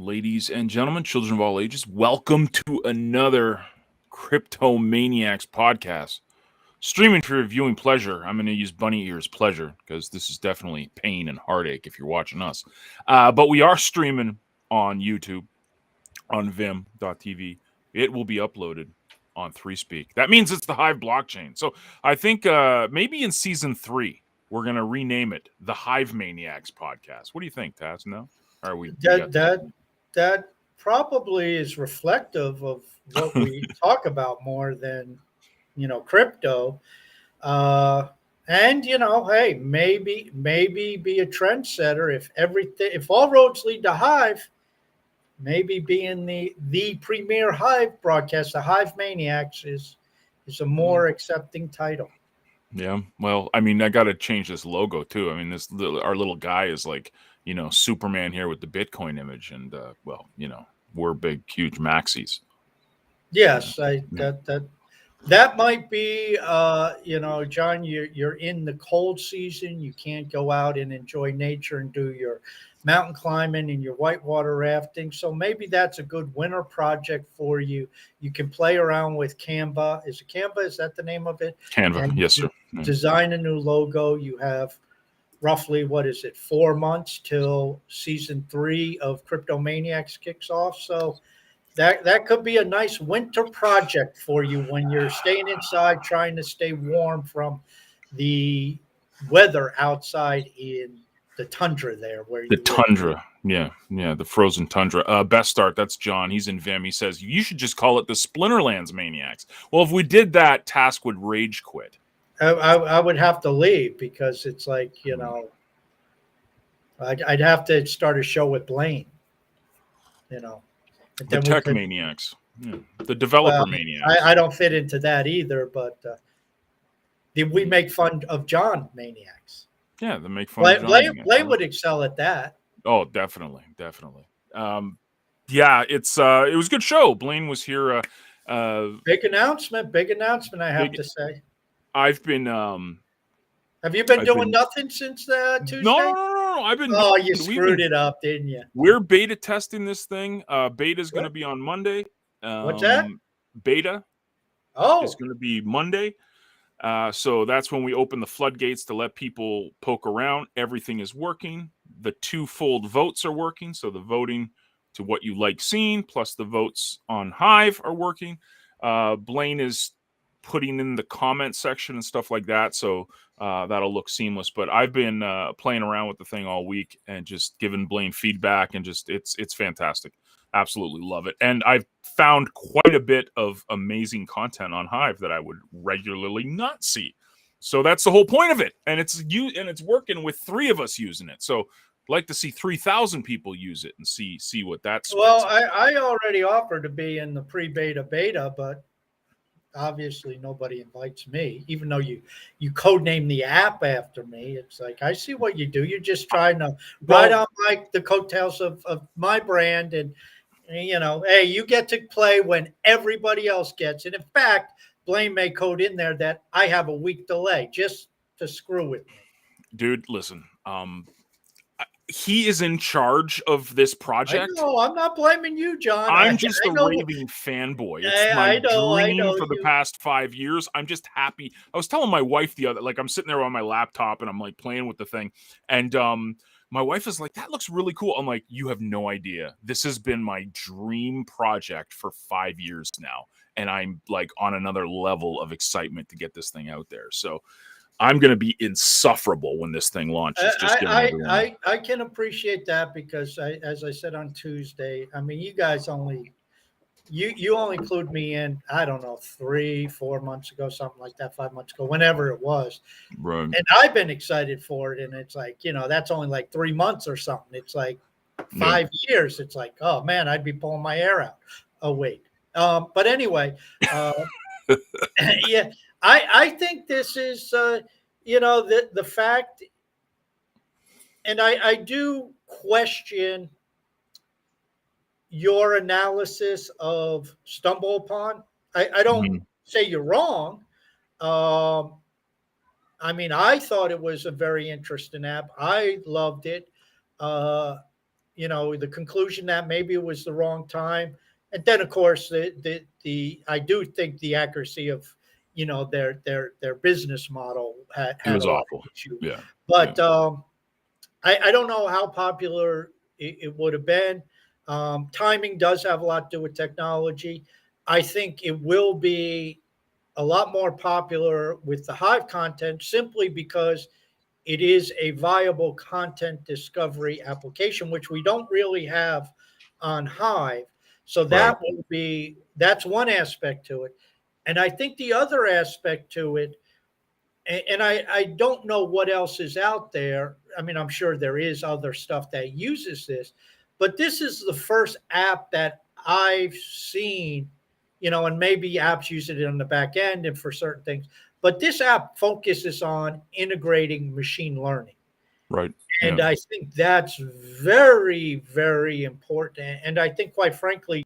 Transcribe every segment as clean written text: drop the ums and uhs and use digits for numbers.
Ladies and gentlemen, children of all ages, welcome to another CryptoManiacs podcast. Streaming for your viewing pleasure. I'm going to use bunny ears pleasure because this is definitely pain and heartache if you're watching us. But we are streaming on YouTube, on vim.tv. It will be uploaded on 3Speak. That means it's the Hive blockchain. So I think maybe in season 3, we're going to rename it the Hive Maniacs podcast. What do you think, Taz? No? Or That probably is reflective of what we talk about more than crypto. And hey, maybe be a trendsetter if all roads lead to Hive. Maybe being the premier Hive broadcast, the Hive Maniacs is a more accepting title. Yeah, well, I mean, I got to change this logo too. I mean, our little guy is like, Superman here with the Bitcoin image, and we're big, huge maxis. Yes, that might be, John. You're in the cold season. You can't go out and enjoy nature and do your mountain climbing and your whitewater rafting. So maybe that's a good winter project for you. You can play around with Canva. Is it Canva? Is that the name of it? Canva, and yes, sir. Design a new logo. You have roughly 4 months till season 3 of CryptoManiacs kicks off. So that could be a nice winter project for you when you're staying inside, trying to stay warm from the weather outside in the tundra there. The tundra, yeah, the frozen tundra. Best start. That's John. He's in Vim. He says you should just call it the Splinterlands Maniacs. Well, if we did that, Task would rage quit. I would have to leave because it's like I'd have to start a show with Blaine. The tech maniacs, the developer maniacs. I don't fit into that either, but we make fun of John maniacs. Yeah, they make fun of John. Blaine would excel at that. Oh, definitely. Yeah, it was a good show. Blaine was here. Big announcement. I have to say. I've been. Have you been doing nothing since Tuesday? No. I've been. Oh, you screwed it up, didn't you? We're beta testing this thing. Beta is going to be on Monday. What's that? Beta. Oh, it's going to be Monday. So that's when we open the floodgates to let people poke around. Everything is working. The 2-fold votes are working. So the voting to what you like seeing plus the votes on Hive are working. Blaine is putting in the comment section and stuff like that. So that'll look seamless. But I've been playing around with the thing all week and just giving Blaine feedback, and just it's fantastic. Absolutely love it. And I've found quite a bit of amazing content on Hive that I would regularly not see. So that's the whole point of it. And it's working with 3 of us using it. So I'd like to see 3,000 people use it and see what that's. Well, I already offered to be in the beta, but obviously nobody invites me, even though you codename the app after me. It's like, I see what you do. You're just trying to ride on the coattails of my brand. And, hey, you get to play when everybody else gets it. In fact, Blaine may code in there that I have a week delay just to screw with me. Dude, listen, he is in charge of this project. I know, I'm not blaming you, John. I'm just a raving fanboy. It's my dream for the past 5 years. I'm just happy. I was telling my wife I'm sitting there on my laptop and I'm like playing with the thing. And my wife is like, that looks really cool. I'm like, you have no idea. This has been my dream project for 5 years now. And I'm like on another level of excitement to get this thing out there. So I'm going to be insufferable when this thing launches. I can appreciate that because as I said on Tuesday, I mean, you guys you only include me in, I don't know, 3-4 months ago, something like that, 5 months ago, whenever it was. Right. And I've been excited for it. And it's like, that's only like 3 months or something. It's like 5 years. It's like, oh man, I'd be pulling my hair out. Oh, wait. But anyway, yeah. I think this is, the fact, and I do question your analysis of Stumble Upon. I don't say you're wrong. I mean, I thought it was a very interesting app. I loved it. the conclusion that maybe it was the wrong time. And then, of course, the I do think the accuracy of their business model It had was a lot awful. of issue. Yeah. But I don't know how popular it would have been. Timing does have a lot to do with technology. I think it will be a lot more popular with the Hive content simply because it is a viable content discovery application, which we don't really have on Hive. So Right. that's one aspect to it. And I think the other aspect to it, and I don't know what else is out there. I mean, I'm sure there is other stuff that uses this, but this is the first app that I've seen, and maybe apps use it on the back end and for certain things, but this app focuses on integrating machine learning. Right. And Yeah. I think that's very, very important. And I think, quite frankly,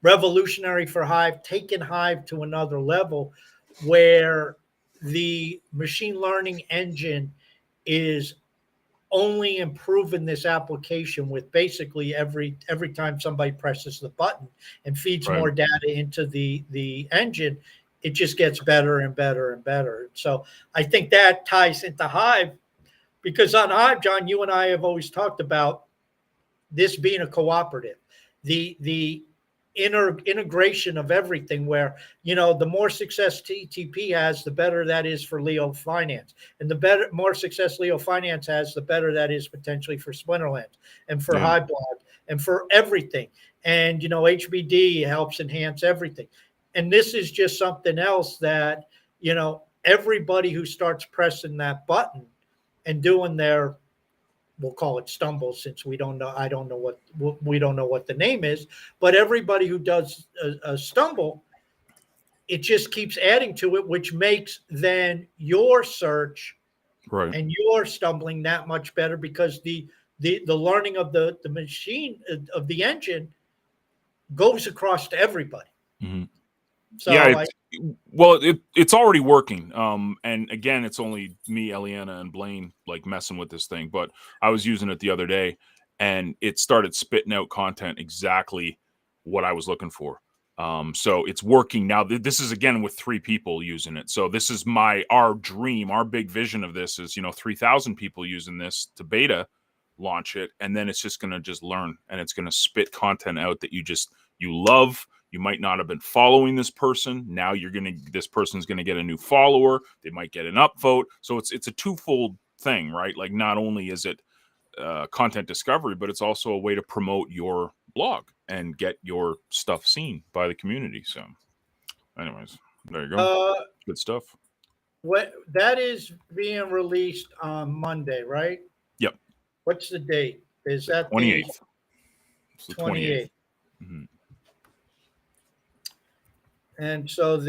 revolutionary for Hive, taking Hive to another level where the machine learning engine is only improving this application with basically every time somebody presses the button and feeds Right. more data into the engine, it just gets better and better and better. So I think that ties into Hive, because on Hive, John, you and I have always talked about this being a cooperative. The integration of everything, where the more success TTP has, the better that is for Leo Finance, and the more success Leo Finance has, the better that is potentially for Splinterlands and for Yeah. Highblog and for everything. And HBD helps enhance everything. And this is just something else that everybody who starts pressing that button and doing their, we'll call it stumbles, since we don't know, I don't know we don't know what the name is, but everybody who does a stumble, it just keeps adding to it, which makes then your search Right. and your stumbling that much better, because the learning of the machine, of the engine, goes across to everybody. Mm-hmm. So Yeah, it's already working. And again, it's only me, Eliana, and Blaine like messing with this thing. But I was using it the other day, and it started spitting out content exactly what I was looking for. So it's working now. This is again with 3 people using it. So this is our dream, our big vision of this is 3,000 people using this to beta launch it, and then it's just gonna just learn, and it's gonna spit content out that you love. You might not have been following this person. Now this person's going to get a new follower. They might get an upvote. So it's a twofold thing, right? Like, not only is it content discovery, but it's also a way to promote your blog and get your stuff seen by the community. So anyways, there you go. Good stuff. what that is being released on Monday, right? Yep. What's the date? Is The that 28th. It's the 28th? 28th. Mm-hmm. And so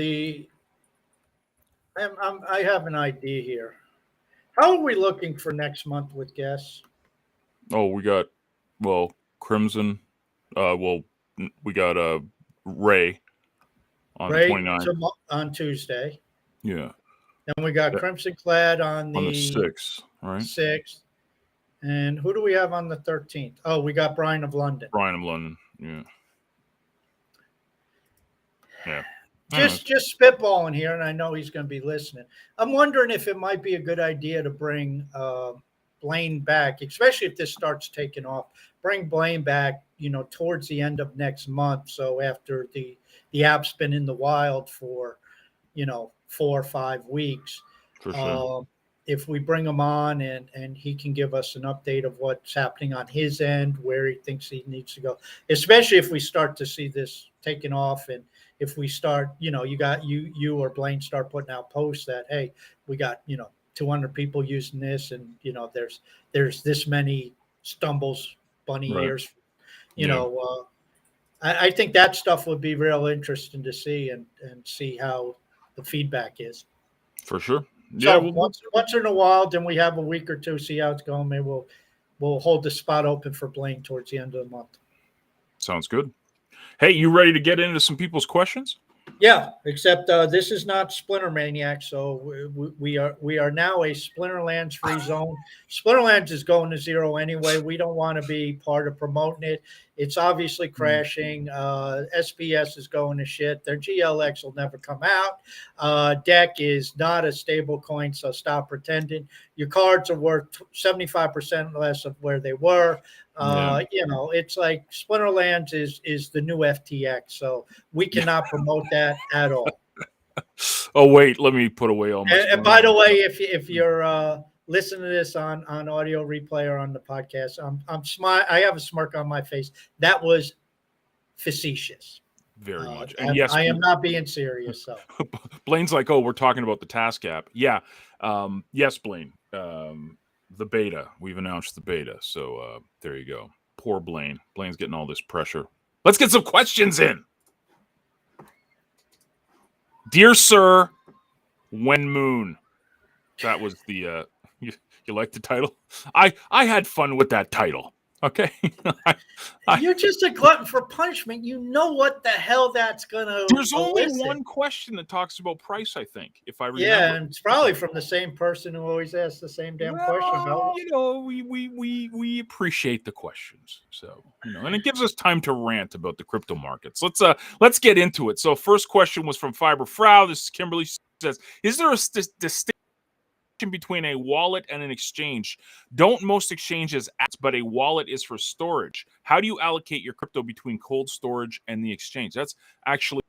I have an idea here. How are we looking for next month with guests? Oh, we got, Crimson. We got Ray on the Right 29th. on Tuesday. Yeah. Then we got Yeah. Crimson Clad on On the the 6th, right? 6th. And who do we have on the 13th? Oh, we got Brian of London. Brian of London. Yeah. Yeah. Just spitballing here, and I know he's going to be listening. I'm wondering if it might be a good idea to bring Blaine back, especially if this starts taking off. Bring Blaine back, towards the end of next month. So after the app's been in the wild for, 4 or 5 weeks. For sure. If we bring him on and he can give us an update of what's happening on his end, where he thinks he needs to go, especially if we start to see this taking off, and if we start, you or Blaine start putting out posts that, hey, we got 200 people using this, and there's this many stumbles, bunny Right. ears, I think that stuff would be real interesting to see, and see how the feedback is. For sure. So Yeah. once in a while, then we have a week or two, see how it's going. Maybe we'll hold the spot open for Blaine towards the end of the month. Sounds good. Hey, you ready to get into some people's questions? Yeah, except this is not CryptoManiacs, so we are now a Splinterlands free zone. Splinterlands is going to zero anyway. We don't want to be part of promoting it. It's obviously crashing. SPS is going to shit. Their GLX will never come out. DEC is not a stable coin, so stop pretending. Your cards are worth 75% less of where they were. Yeah. It's like Splinterlands is the new FTX. So we cannot promote that at all. Oh wait, let me put away all my. And by the way, if you're listening to this on audio replay or on the podcast, I'm smile. I have a smirk on my face. That was facetious. Very much, and yes, I am not being serious. So Blaine's like, oh, we're talking about the task app. Yeah, yes, Blaine. The beta. We've announced the beta, so there you go. Poor Blaine. Blaine's getting all this pressure. Let's get some questions in. Dear Sir, When Moon. That was the you like the title? I had fun with that title. Okay. you're just a glutton for punishment. You know what the hell that's gonna There's only elicit. one question that talks about price, I think, if I remember. Yeah, and it's probably from the same person who always asks the same damn question about. We appreciate the questions, so and it gives us time to rant about the crypto markets. Let's get into it. So, first question was from Fiber Frau. This is Kimberly says, "Is there a distinction between a wallet and an exchange? Don't most exchanges ask, but a wallet is for storage. How do you allocate your crypto between cold storage and the exchange?" That's actually,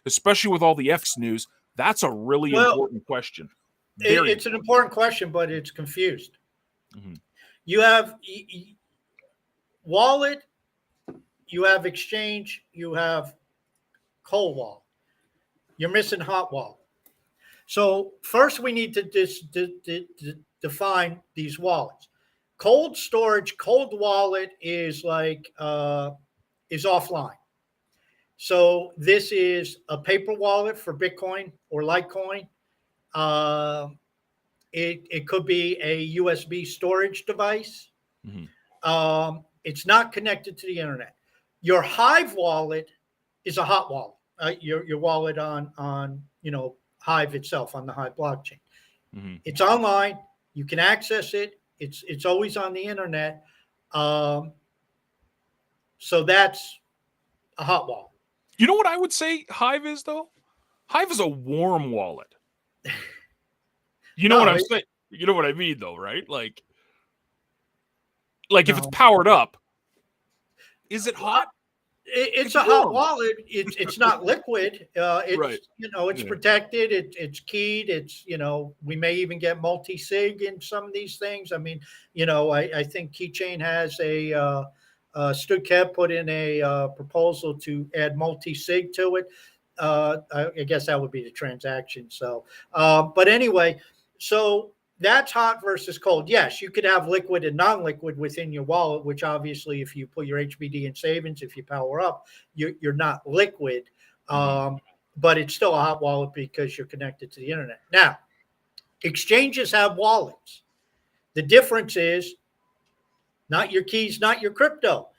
especially with all the X news, that's a really important question. It's an important question, but it's confused. Mm-hmm. You have wallet, you have exchange, you have cold wallet. You're missing hot wallet. So first we need to define these wallets. Cold storage, cold wallet is like is offline. So this is a paper wallet for Bitcoin or Litecoin. It could be a USB storage device. Mm-hmm. It's not connected to the internet. Your Hive wallet is a hot wallet. Your wallet on Hive itself, on the Hive blockchain. Mm-hmm. It's online. You can access it. It's always on the internet. So that's a hot wallet. You know what I would say Hive is, though? Hive is a warm wallet. You know what I'm saying? You know what I mean, though, right? Like if it's powered up, is it hot? It's a hot wallet. It's not liquid. It's right. It's protected. It's keyed. It's we may even get multi-sig in some of these things. I mean, I think Keychain has a StoodKev put in a proposal to add multi-sig to it. I guess that would be the transaction. So, but anyway, so that's hot versus cold. Yes, you could have liquid and non-liquid within your wallet, which obviously if you put your HBD in savings, if you power up, you're not liquid. But it's still a hot wallet because you're connected to the internet. Now, exchanges have wallets. The difference is not your keys, not your crypto.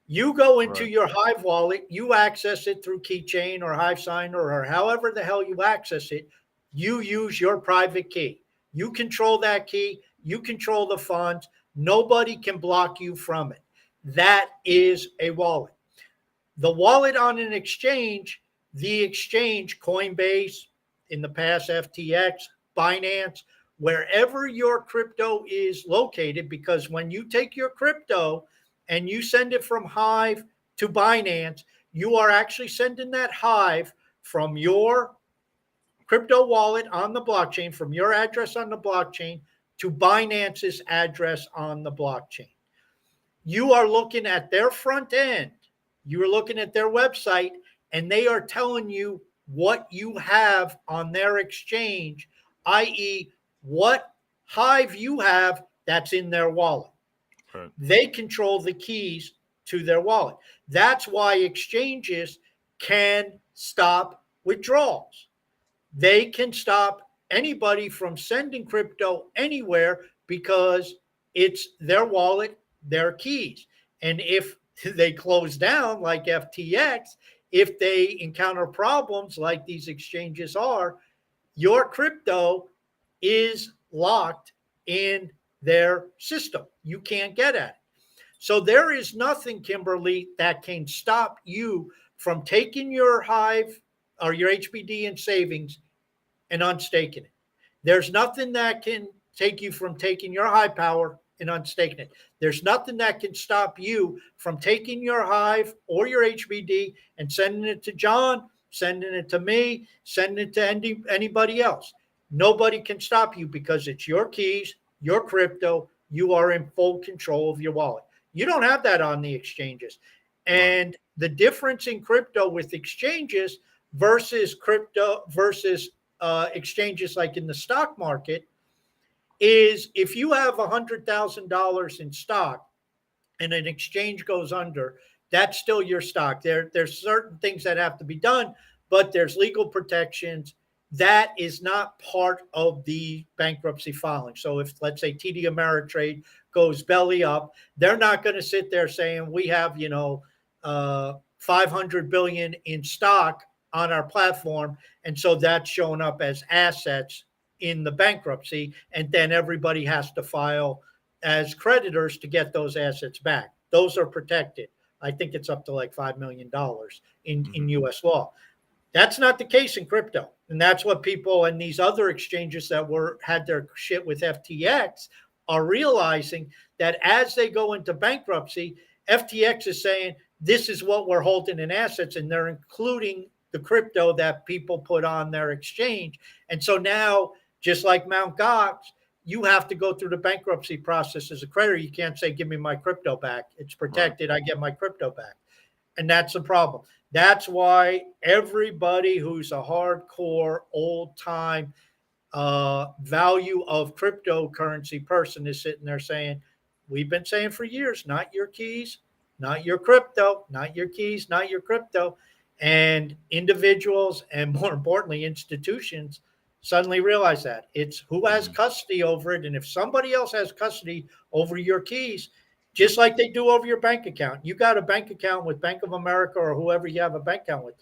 You go into your Hive wallet, you access it through Keychain or Hive Signer or however the hell you access it. You use your private key. You control that key. You control the funds. Nobody can block you from it. That is a wallet. The wallet on an exchange, the exchange, Coinbase, in the past FTX, Binance, wherever your crypto is located, because when you take your crypto and you send it from Hive to Binance, you are actually sending that Hive from your crypto wallet on the blockchain, from your address on the blockchain to Binance's address on the blockchain. You are looking at their front end. You are looking at their website, and they are telling you what you have on their exchange, i.e., what Hive you have that's in their wallet. Right. They control the keys to their wallet. That's why exchanges can stop withdrawals. They can stop anybody from sending crypto anywhere because it's their wallet, their keys. And if they close down like FTX, if they encounter problems like these exchanges are, your crypto is locked in their system. You can't get at it. So there is nothing, Kimberly, that can stop you from taking your Hive or your HBD and savings and unstaking it. There's nothing that can take you from taking your high power and unstaking it. There's nothing that can stop you from taking your Hive or your HBD and sending it to John, sending it to me, sending it to anybody else. Nobody can stop you because it's your keys, your crypto. You are in full control of your wallet. You don't have that on the exchanges. And the difference in crypto with exchanges versus exchanges like in the stock market is if you have $100,000 in stock and an exchange goes under, that's still your stock. There's certain things that have to be done, but there's legal protections. That is not part of the bankruptcy filing. So if, let's say, TD Ameritrade goes belly up, they're not going to sit there saying we have, 500 billion in stock on our platform, and so that's shown up as assets in the bankruptcy, and then everybody has to file as creditors to get those assets back. Those are protected. I think it's up to like $5 million in US law. That's not the case in crypto. And that's what people and these other exchanges that had their shit with FTX are realizing, that as they go into bankruptcy, FTX is saying, this is what we're holding in assets, and they're including the crypto that people put on their exchange. And so now, just like Mt. Gox, you have to go through the bankruptcy process as a creditor. You can't say, give me my crypto back. It's protected. I get my crypto back. And that's the problem. That's why everybody who's a hardcore, old-time value of cryptocurrency person is sitting there saying, we've been saying for years, not your keys, not your crypto, not your keys, not your crypto. And individuals, and more importantly, institutions, suddenly realize that it's who has custody over it. And if somebody else has custody over your keys, just like they do over your bank account, you got a bank account with Bank of America or whoever you have a bank account with,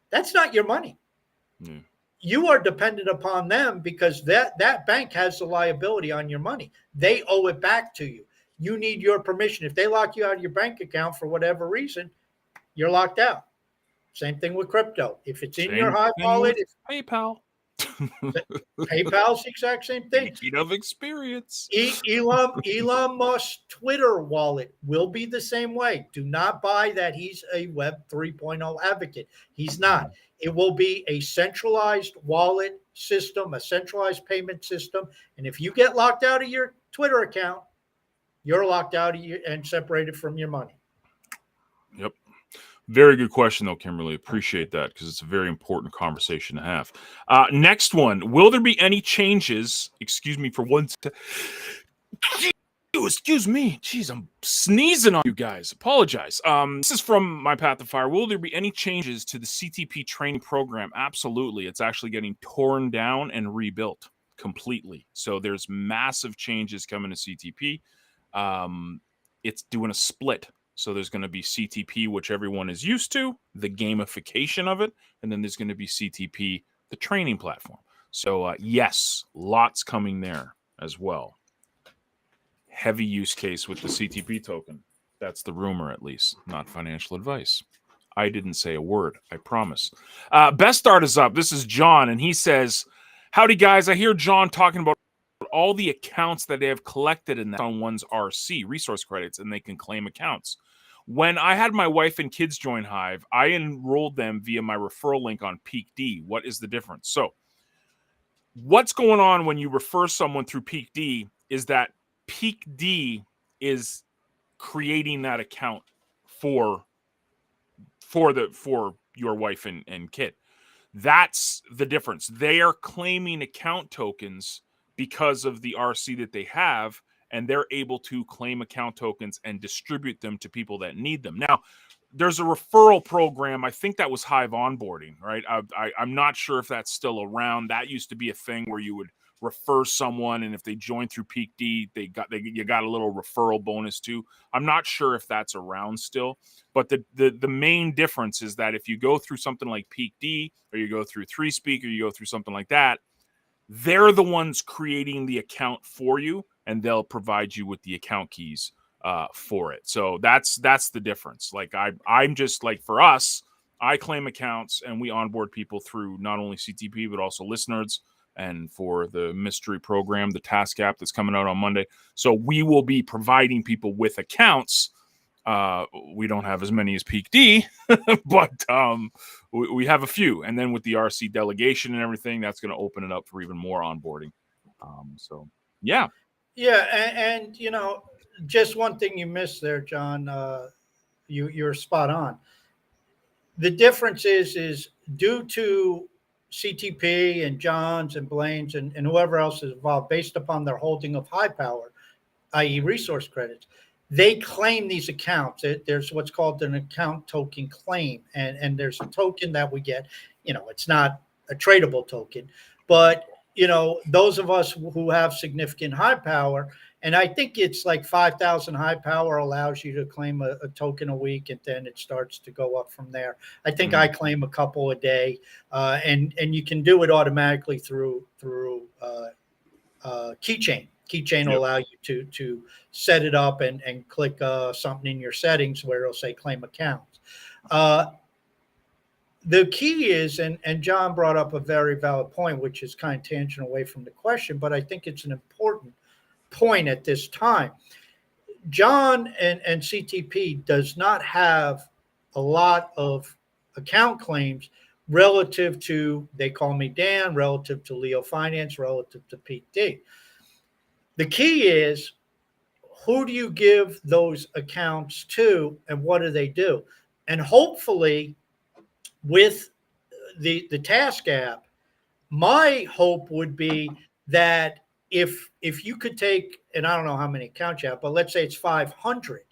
that's not your money. You are dependent upon them because that bank has the liability on your money. They owe it back to you. You need your permission. If they lock you out of your bank account for whatever reason, you're locked out. Same thing with crypto. If it's in your Hive wallet, PayPal. PayPal's the exact same thing. Of experience. Elon Musk's Twitter wallet will be the same way. Do not buy that he's a Web 3.0 advocate. He's not. It will be a centralized wallet system, a centralized payment system. And if you get locked out of your Twitter account, you're locked out and separated from your money. Yep. Very good question, though, Kimberly. Appreciate that because it's a very important conversation to have. Next one. Will there be any changes? Excuse me for one second. Excuse me. Jeez, I'm sneezing on you guys. Apologize. This is from My Path to Fire. Will there be any changes to the CTP training program? Absolutely. It's actually getting torn down and rebuilt completely. So there's massive changes coming to CTP. It's doing a split. So there's going to be CTP, which everyone is used to, the gamification of it, and then there's going to be CTP, the training platform. So yes, lots coming there as well. Heavy use case with the CTP token. That's the rumor, at least, not financial advice. I didn't say a word, I promise. Best Start is up. This is John, and he says, howdy, guys. I hear John talking about all the accounts that they have collected in that on one's RC, resource credits, and they can claim accounts. When I had my wife and kids join Hive, I enrolled them via my referral link on Peak D. What is the difference? So what's going on when you refer someone through Peak D is that Peak D is creating that account for your wife and kid. That's the difference. They are claiming account tokens because of the RC that they have, and they're able to claim account tokens and distribute them to people that need them. Now, there's a referral program. I think that was Hive onboarding, right? I'm not sure if that's still around. That used to be a thing where you would refer someone, and if they join through Peak D, you got a little referral bonus too. I'm not sure if that's around still, but the main difference is that if you go through something like Peak D, or you go through 3Speak, or you go through something like that, they're the ones creating the account for you, and they'll provide you with the account keys for it. So that's the difference. Like I'm just like, for us, I claim accounts and we onboard people through not only CTP but also listeners, and for the mystery program, the task app that's coming out on Monday. So we will be providing people with accounts. We don't have as many as Peak D, but we have a few. And then with the RC delegation and everything, that's going to open it up for even more onboarding. So yeah. Yeah, and just one thing you missed there, John. You're spot on. The difference is due to CTP and Johns and Blaine's and whoever else is involved, based upon their holding of high power, i.e. resource credits, they claim these accounts. There's what's called an account token claim, and there's a token that we get. It's not a tradable token, but those of us who have significant high power, and I think it's like 5,000 high power allows you to claim a token a week, and then it starts to go up from there. I think I claim a couple a day, and you can do it automatically through Keychain. Keychain will allow you to set it up and click something in your settings where it'll say claim accounts. The key is, and John brought up a very valid point, which is kind of tangent away from the question, but I think it's an important point at this time. John and CTP does not have a lot of account claims relative to, they call me Dan, relative to Leo Finance, relative to Pete D. The key is, who do you give those accounts to, and what do they do? And hopefully, with the task app, my hope would be that if you could take, and I don't know how many accounts you have, but let's say it's 500,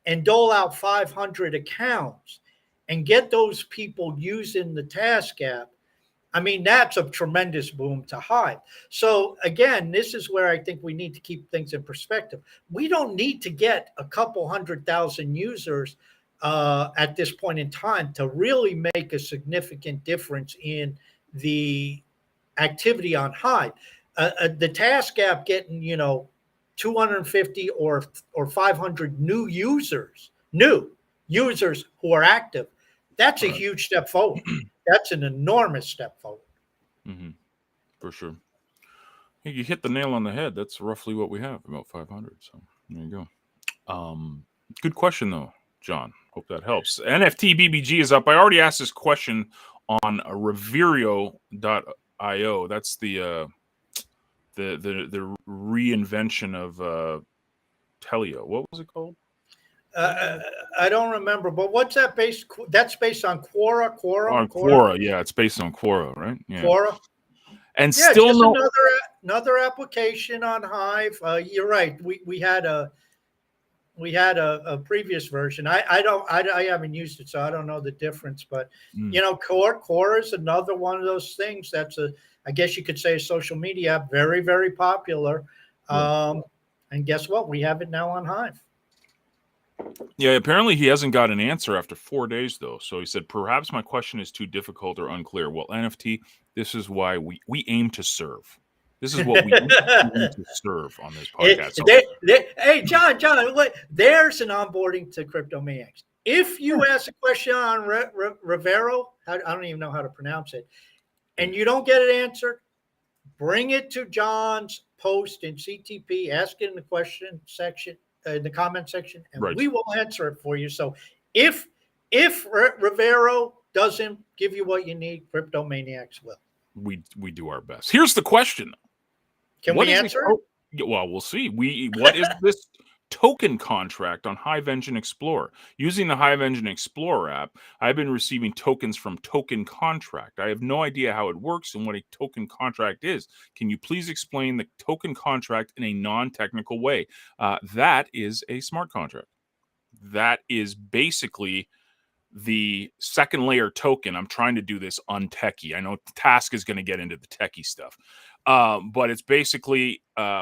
and dole out 500 accounts and get those people using the task app, I mean, that's a tremendous boom to Hive. So again, this is where I think we need to keep things in perspective. We don't need to get a couple 100,000 users at this point in time to really make a significant difference in the activity on Hive. The task app getting 250 or 500 new users who are active, that's a huge step forward. That's an enormous step forward. For sure. Hey, you hit the nail on the head. That's roughly what we have, about 500. So there you go. Good question though, John. Hope that helps. NFT BBG is up. I already asked this question on Reverio.io. That's the reinvention of Telio. What was it called? I don't remember, but what's that based? That's based on Quora. Quora, yeah, it's based on Quora, right? Yeah. Quora, and yeah, still just no another application on Hive. You're right. We had a previous version. I haven't used it, so I don't know the difference. But Quora is another one of those things. That's I guess you could say, a social media app, very, very popular. And guess what? We have it now on Hive. Yeah, apparently he hasn't got an answer after 4 days, though. So he said, perhaps my question is too difficult or unclear. Well, NFT, this is why we aim to serve. This is what we aim to serve on this podcast. Hey, John, there's an onboarding to CryptoManiacs. If you ask a question on Rivero, I don't even know how to pronounce it, and you don't get it answered, bring it to John's post in CTP, ask it in the question section, in the comment section, and we will answer it for you. So if Rivero doesn't give you what you need, CryptoManiacs will. We do our best. Here's the question. Can we answer it? Well, we'll see. What is this token contract on Hive Engine Explorer? Using the Hive Engine Explorer app, I've been receiving tokens from Token Contract. I have no idea how it works and what a token contract is. Can you please explain the token contract in a non-technical way? That is a smart contract. That is basically the second layer token, I'm trying to do this untechy. I know Task is going to get into the techie stuff. But it's basically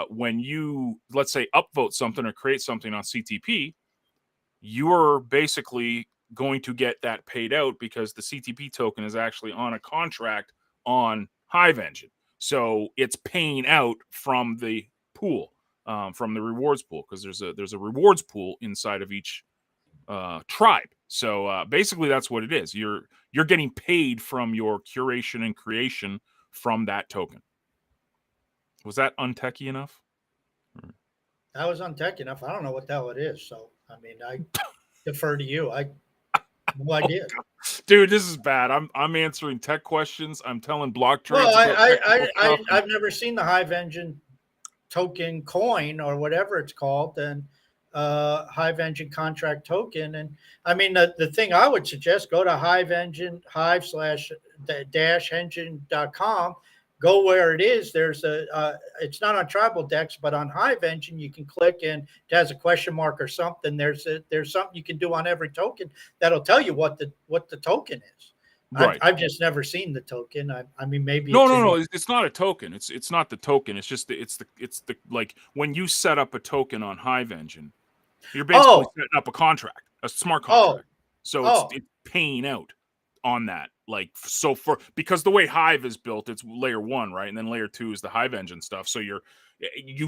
when you, let's say, upvote something or create something on CTP, you're basically going to get that paid out because the CTP token is actually on a contract on Hive Engine. So it's paying out from the pool, from the rewards pool, because there's a rewards pool inside of each tribe. So basically that's what it is. You're getting paid from your curation and creation from that token. Was that untechy enough? That was untech enough. I don't know what the hell it is. So, I mean, I defer to you. I no idea. Dude, this is bad. I'm answering tech questions. I'm telling block trades Well, about technical stuff. I've never seen the Hive Engine token coin or whatever it's called, and Hive Engine contract token. And I mean, the thing I would suggest, go to Hive Engine, hive/engine.com. Go where it is. There's it's not on Tribal Dex, but on Hive Engine, you can click and it has a question mark or something. There's something you can do on every token that'll tell you what the token is. Right. I've just never seen the token. I mean, maybe no. It's not a token. It's not the token. It's just it's the like when you set up a token on Hive Engine, you're basically setting up a contract, a smart contract. So it's paying out on that. Like, so because the way Hive is built, it's layer 1, right? And then layer 2 is the Hive Engine stuff. So you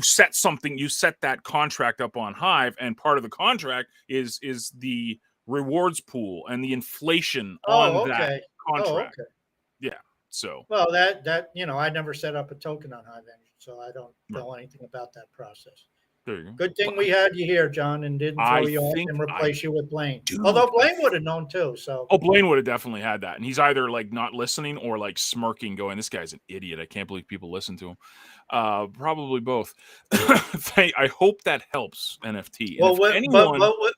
set that contract up on Hive, and part of the contract is the rewards pool and the inflation on that contract. Yeah. So well, that I never set up a token on Hive Engine, so I don't know anything about that process. There you go. Good thing we had you here, John, and didn't throw you off and replace you with Blaine. Dude, although Blaine would have known too. So Blaine would have definitely had that, and he's either like not listening or like smirking, going, "This guy's an idiot. I can't believe people listen to him." Probably both. I hope that helps, NFT. Well,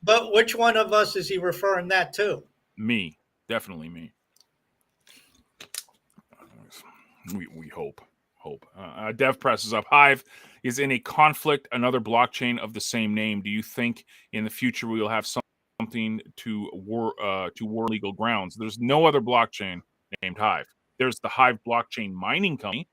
but which one of us is he referring that to? Me, definitely me. We hope. Dev Press is up. Hive is in a conflict, another blockchain of the same name. Do you think in the future we will have something to war legal grounds? There's no other blockchain named Hive. There's the Hive blockchain mining company,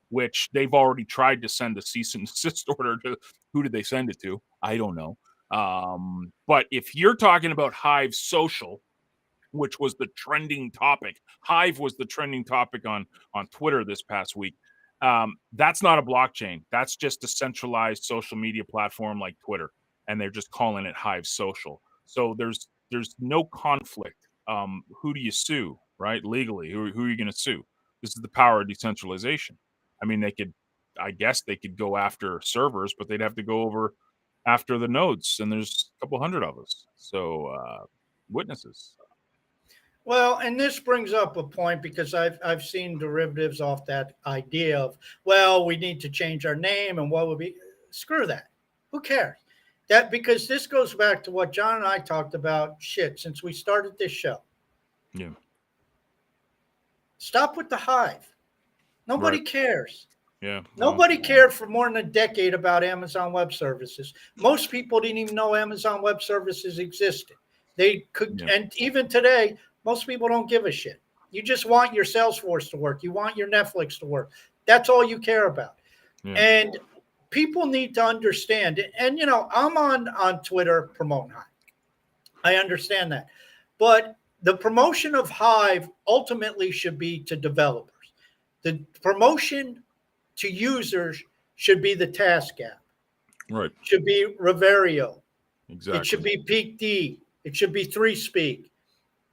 which they've already tried to send a cease and desist order to. Who did they send it to? I don't know. But if you're talking about Hive Social, which was the trending topic, Hive was the trending topic on Twitter this past week. That's not a blockchain. That's just a centralized social media platform like Twitter, and they're just calling it Hive Social. So there's no conflict. Who do you sue, right? Legally, who are you going to sue? This is the power of decentralization. I mean, I guess they could go after servers, but they'd have to go over after the nodes, and there's a couple hundred of us. So witnesses. Well, and this brings up a point, because I've seen derivatives off that idea of, well, we need to change our name, and what would be, screw that. Who cares? That, because this goes back to what John and I talked about since we started this show. Yeah. Stop with the Hive. Nobody cares. Yeah. Nobody cared for more than a decade about Amazon Web Services. Most people didn't even know Amazon Web Services existed. They could, and even today, most people don't give a shit. You just want your Salesforce to work. You want your Netflix to work. That's all you care about. Yeah. And people need to understand. And, I'm on Twitter promoting Hive. I understand that. But the promotion of Hive ultimately should be to developers. The promotion to users should be the Task app. Right. Should be Reverio. Exactly. It should be Peak D. It should be 3Speak.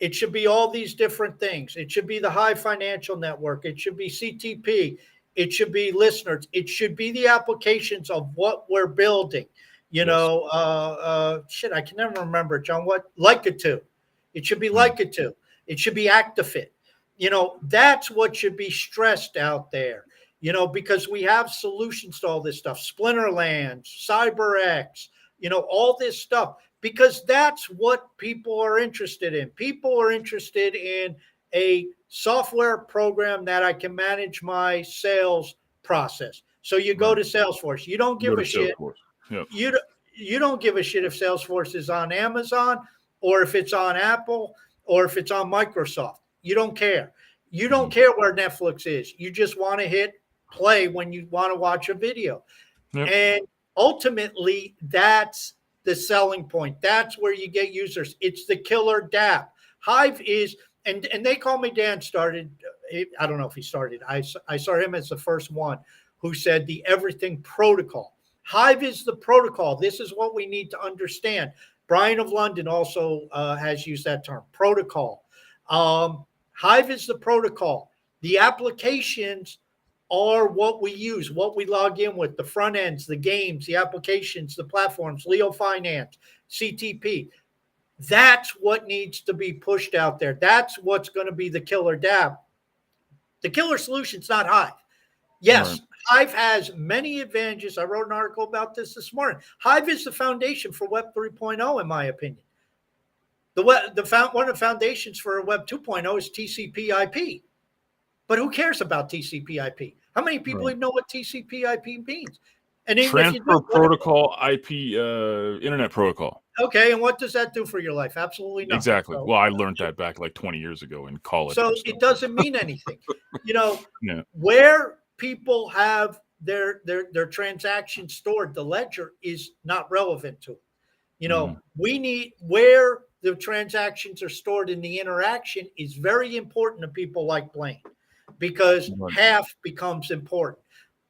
It should be all these different things. It should be the Hive Financial Network. It should be CTP. It should be listeners. It should be the applications of what we're building. I can never remember, John, what? Like-a-2. It should be Like-a-2. It should be Actifit. That's what should be stressed out there, because we have solutions to all this stuff. Splinterlands, CyberX, all this stuff. Because that's what people are interested in. People are interested in a software program that I can manage my sales process. So you go to Salesforce. You don't give a shit. Yep. You don't give a shit if Salesforce is on Amazon or if it's on Apple or if it's on Microsoft. You don't care. You don't Mhm. care where Netflix is. You just want to hit play when you want to watch a video. Yep. And ultimately, that's the selling point. That's where you get users. It's the killer dApp. Hive is, and they call me Dan started. I don't know if he started. I saw him as the first one who said the everything protocol. Hive is the protocol. This is what we need to understand. Brian of London also has used that term, protocol. Hive is the protocol. The applications are what we use, what we log in with, the front ends, the games, the applications, the platforms, Leo Finance, CTP. That's what needs to be pushed out there. That's what's going to be the killer dApp. The killer solution's not Hive. Yes, Right. Hive has many advantages. I wrote an article about this morning. Hive is the foundation for Web 3.0, in my opinion. One of the foundations for Web 2.0 is TCP/IP. But who cares about TCP/IP? How many people Right. even know what TCP/IP means? And even if you Transfer do, protocol, IP, internet protocol. okay, and what does that do for your life? Absolutely nothing. Exactly. Well, I learned that back like 20 years ago in college. So it doesn't mean anything. Yeah. Where people have their transactions stored, the ledger is not relevant to it. Mhm. We need where the transactions are stored in the interaction is very important to people like Blaine because Right. half becomes important.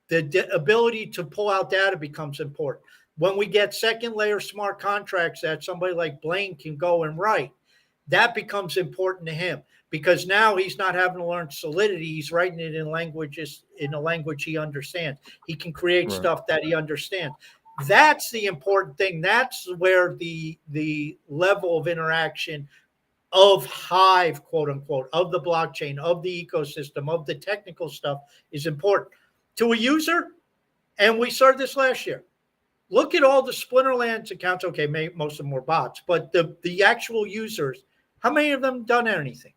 The ability to pull out data becomes important. When we get second layer smart contracts that somebody like Blaine can go and write, that becomes important to him because now he's not having to learn Solidity. He's writing it in a language he understands. He can create Right. stuff that he understands. That's the important thing. That's where the level of interaction of Hive, quote unquote, of the blockchain, of the ecosystem, of the technical stuff is important to a user. And we started this last year. Look at all the Splinterlands accounts. Okay, most of them were bots, but the actual users, how many of them done anything?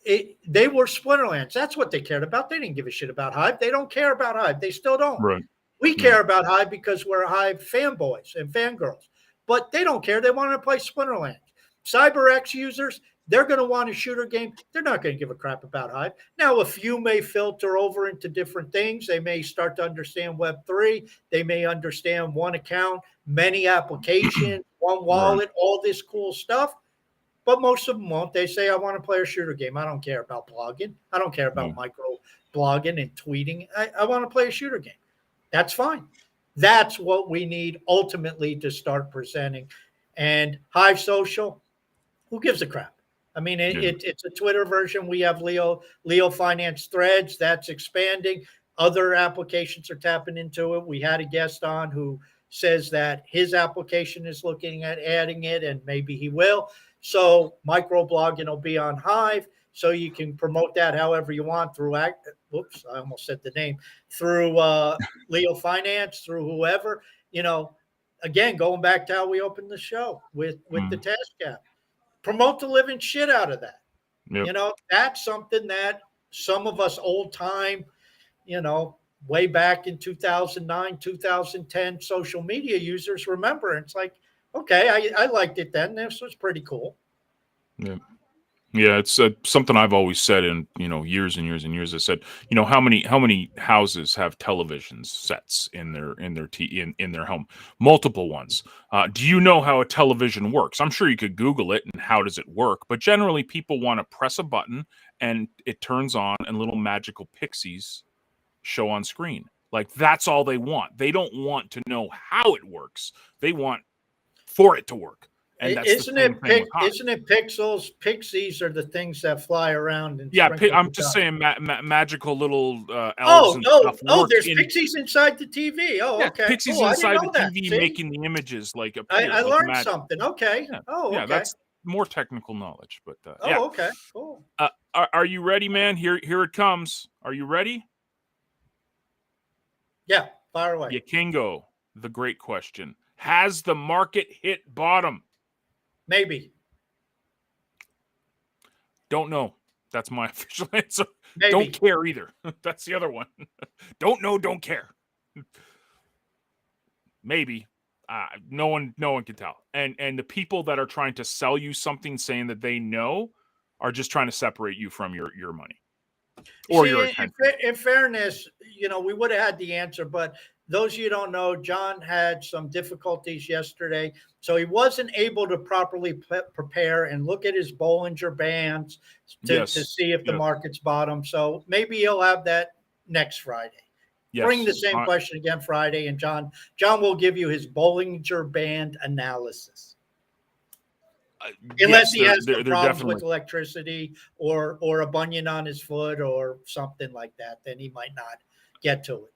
They were Splinterlands. That's what they cared about. They didn't give a shit about Hive. They don't care about Hive. They still don't. Right. We Yeah. care about Hive because we're Hive fanboys and fangirls, but they don't care. They want to play Splinterlands. CyberX users, they're going to want a shooter game. They're not going to give a crap about Hive. Now, a few may filter over into different things. They may start to understand Web3. They may understand one account, many applications, one wallet, all this cool stuff. But most of them won't. They say, I want to play a shooter game. I don't care about blogging. I don't care about micro blogging and tweeting. I want to play a shooter game. That's fine. That's what we need ultimately to start presenting. And Hive Social, who gives a crap? I mean, it's a Twitter version. We have Leo Finance Threads that's expanding. Other applications are tapping into it. We had a guest on who says that his application is looking at adding it, and maybe he will. So microblogging will be on Hive, so you can promote that however you want through whoops, I almost said the name, through Leo Finance, through whoever. Again, going back to how we opened the show with the task app. Promote the living shit out of that. Yep. That's something that some of us old time, way back in 2009, 2010 social media users remember. It's like, okay, I liked it then. This was pretty cool. Yeah. Yeah, it's something I've always said in years and years and years. I said, how many houses have television sets in their home? Multiple ones. Do you know how a television works? I'm sure you could Google it and how does it work. But generally, people want to press a button and it turns on, and little magical pixies show on screen. Like that's all they want. They don't want to know how it works. They want for it to work. And that's Isn't the same thing with Hive. isn't it pixels? Pixies are the things that fly around and Yeah, sprinkle I'm the just dust. saying magical little elves and stuff work there's in. pixies inside the TV. Oh, Yeah, okay, pixies cool. I didn't inside the know that. TV See? making the images like appear. I like learned magic. something. Okay. Yeah, Oh, yeah, okay. that's more technical knowledge, but yeah. Oh, okay. Cool. Are you ready, man? Here it comes. Are you ready? Yeah, fire away. Yakingo, the great question. Has the market hit bottom? Maybe. Don't know. That's my official answer. Maybe. Don't care either. That's the other one. Don't know, don't care. Maybe. No one can tell. And the people that are trying to sell you something saying that they know are just trying to separate you from your money or See, your attention. in fairness, we would have had the answer, but those of you who don't know, John had some difficulties yesterday, so he wasn't able to properly prepare and look at his Bollinger Bands to Yes. see if the Yes. market's bottom. So maybe he'll have that next Friday. Bring Yes. the same question again Friday, and John will give you his Bollinger Band analysis. Unless Yes, he has some they're problems definitely with electricity or a bunion on his foot or something like that, then he might not get to it.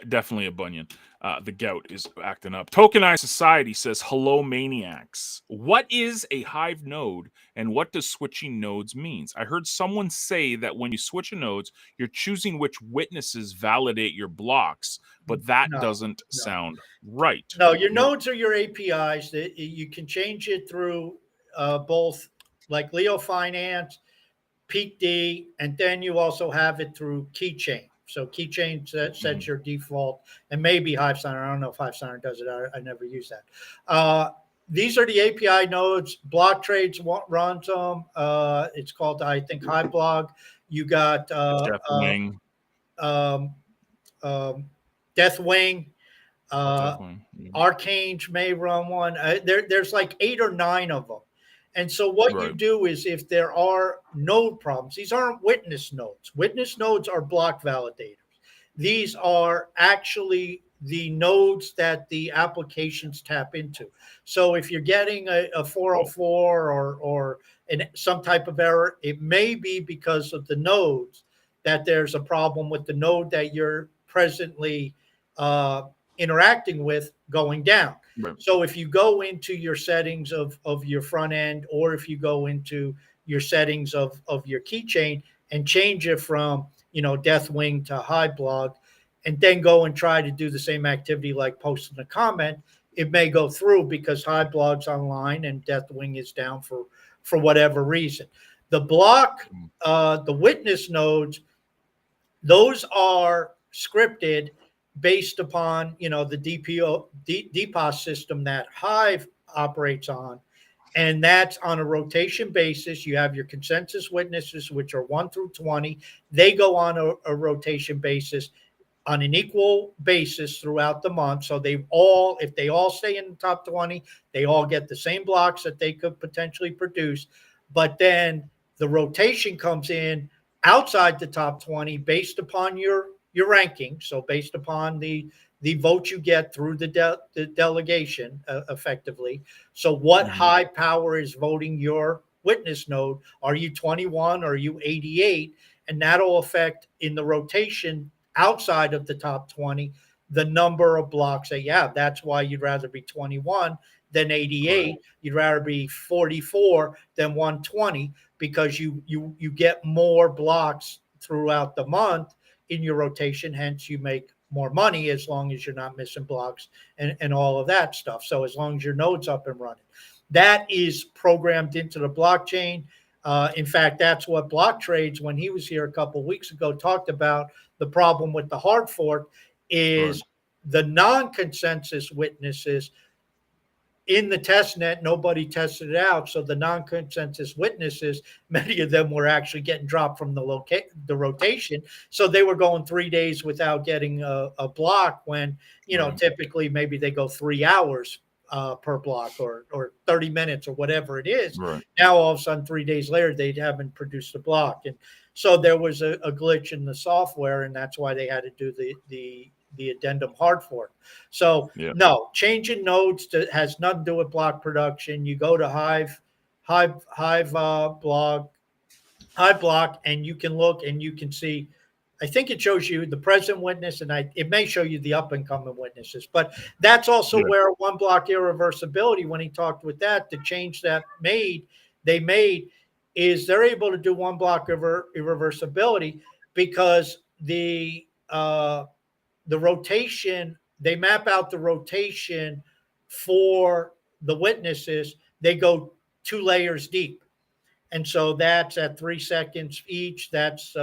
definitely a bunion. The gout is acting up. Tokenized Society says, "Hello, maniacs. What is a Hive node, and what does switching nodes means? I heard someone say that when you switch nodes, you're choosing which witnesses validate your blocks, but that No, doesn't no, sound right." no. Your nodes are your APIs. That you can change it through both, like Leo Finance, Peak D, and then you also have it through Keychain. So Keychain sets Mhm. your default, and maybe Hive Signer. I don't know if Hive Signer does it. I never use that. These are the API nodes. Block Trades runs them. It's called, I think, Hive Blog. You got Deathwing. um, um, Deathwing. Uh, Deathwing. Yeah. Arcane may run one. There's like 8 or 9 of them. And so what you Right. do is, if there are node problems, these aren't witness nodes. Witness nodes are block validators. These are actually the nodes that the applications tap into. So if you're getting a Oh, 404 or some type of error, it may be because of the nodes, that there's a problem with the node that you're presently uh, interacting with going down. right. So if you go into your settings of your front end, or if you go into your settings of your keychain and change it from, Deathwing to Hive Blog, and then go and try to do the same activity like posting a comment, it may go through because Hive Blog's online and Deathwing is down for whatever reason. The block, Mm. the witness nodes, those are scripted based upon, the DPoS system that Hive operates on, and that's on a rotation basis. You have your consensus witnesses, which are 1 through 20. They go on a rotation basis on an equal basis throughout the month. So if they all stay in the top 20, they all get the same blocks that they could potentially produce. But then the rotation comes in outside the top 20 based upon your ranking. So based upon the vote you get through the delegation, effectively. So what Mhm. high power is voting your witness node? Are you 21? Are you 88? And that'll affect, in the rotation outside of the top 20, the number of blocks that you have. That's why you'd rather be 21 than 88. Right. You'd rather be 44 than 120, because you get more blocks throughout the month in your rotation. Hence, you make more money as long as you're not missing blocks and all of that stuff. So as long as your node's up and running, that is programmed into the blockchain. In fact, that's what Block Trades, when he was here a couple of weeks ago, talked about. The problem with the hard fork Right. is the non-consensus witnesses in the test net. Nobody tested it out. So the non-consensus witnesses, many of them were actually getting dropped from the rotation. So they were going 3 days without getting a block, when, Right. typically maybe they go 3 hours per block, or 30 minutes, or whatever it is. Right. Now, all of a sudden, 3 days later, they haven't produced a block. And so there was a glitch in the software, and that's why they had to do the addendum hard fork. So Yeah. no, changing nodes has nothing to do with block production. You go to Hive Block, and you can look and you can see. I think it shows you the present witness, and it may show you the up and coming witnesses. But that's also Yeah. where one block irreversibility, when he talked with that, the change that they made is they're able to do one block irreversibility, because the rotation, they map out the rotation for the witnesses. They go 2 layers deep. And so that's at 3 seconds each. That's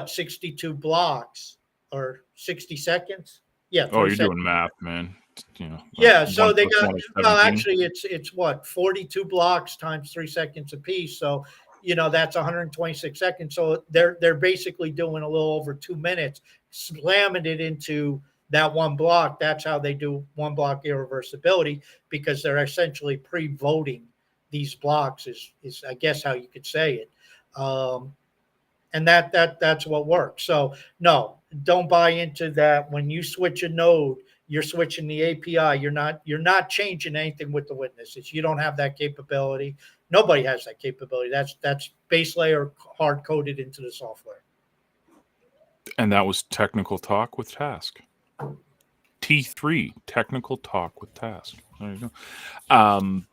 62 blocks, or 60 seconds. Yeah, Oh, 3 you're seconds. doing math, man. You know, Yeah, one so they plus got, one is well, 17. actually it's what, 42 blocks times 3 seconds apiece. So, that's 126 seconds. So they're basically doing a little over 2 minutes, slamming it into that one block. That's how they do one block irreversibility, because they're essentially pre-voting these blocks is I guess how you could say it. And that's what works. So no, don't buy into that. When you switch a node, you're switching the API. You're not changing anything with the witnesses. You don't have that capability. Nobody has that capability. That's base layer hard coded into the software. And that was Technical Talk with Task. T3, Technical Talk with Task. There you go.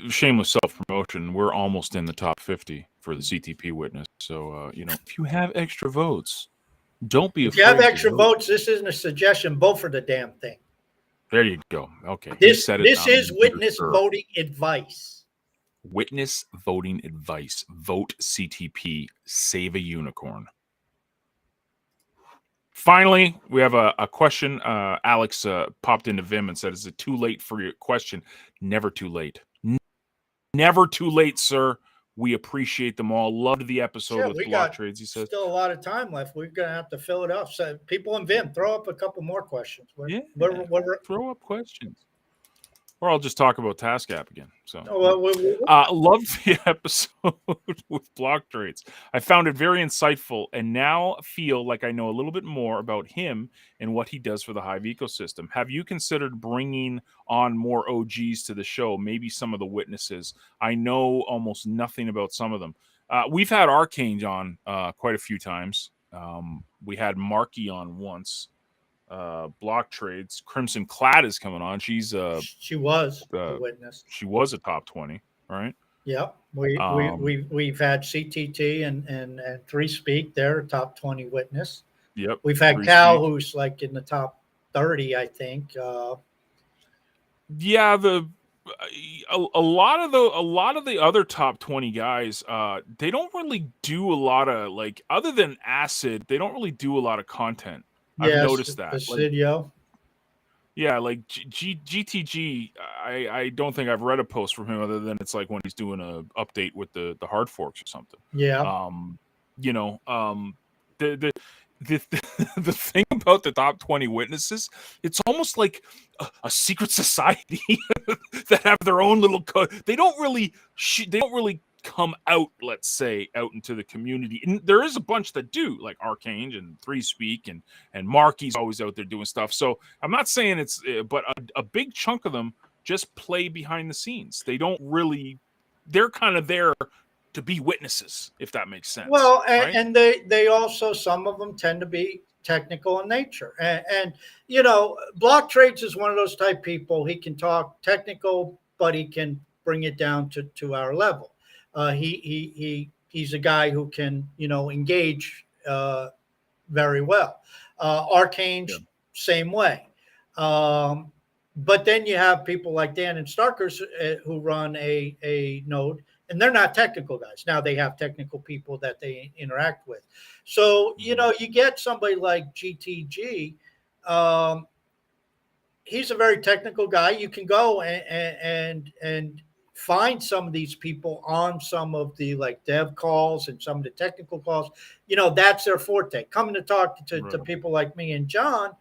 Shameless self-promotion. We're almost in the top 50 for the CTP witness. So, if you have extra votes, don't be If you have afraid to extra vote. votes, this isn't a suggestion. Vote for the damn thing. There you go. Okay. He This said it. this is witness Sure. voting advice. Witness voting advice. Vote CTP. Save a unicorn. Finally, we have a question. Alex popped into Vim and said, "Is it too late for your question?" Never too late. Never too late, sir. We appreciate them all. Loved the episode Shit, with we Block got Trades. He says, still a lot of time left. We're gonna have to fill it up. So people in Vim, throw up a couple more questions. "Yeah, We're throw up questions." Or I'll just talk about Task App again. So, oh, well, loved the episode with Block Trades. I found it very insightful and now feel like I know a little bit more about him and what he does for the Hive ecosystem. Have you considered bringing on more OGs to the show? Maybe some of the witnesses. I know almost nothing about some of them. We've had Arcane on quite a few times. We had Marky on once. Block Trades. Crimson Clad is coming on. She's she was a witness. she was a top 20, right? Yep. We've had CTT and Three Speak. They're a top 20 witness. Yep. We've had Cal, who's like in the top 30, I think. Yeah, a lot of the other top 20 guys, they don't really do a lot of, like, other than Acid, they don't really do a lot of content. I've noticed that. Basidio. Yeah, like GTG, I don't think I've read a post from him other than it's like when he's doing a update with the hard forks or something. Yeah. The the thing about the top 20 witnesses, it's almost like a secret society that have their own little code. They don't really come out, let's say, out into the community. And there is a bunch that do, like Arcane and Three Speak and Marky's always out there doing stuff. So I'm not saying it's, but a big chunk of them just play behind the scenes. They don't really, they're kind of there to be witnesses, if that makes sense. Well, right? and they also, some of them tend to be technical in nature. And Block Trades is one of those type people. He can talk technical, but he can bring it down to our level. He's a guy who can, engage very well. Arcane's same way. But then you have people like Dan and Starkers who run a node, and they're not technical guys. Now they have technical people that they interact with. So, you get somebody like GTG. He's a very technical guy. You can go and find some of these people on some of the like dev calls and some of the technical calls. That's their forte. Coming to talk to people like me and John,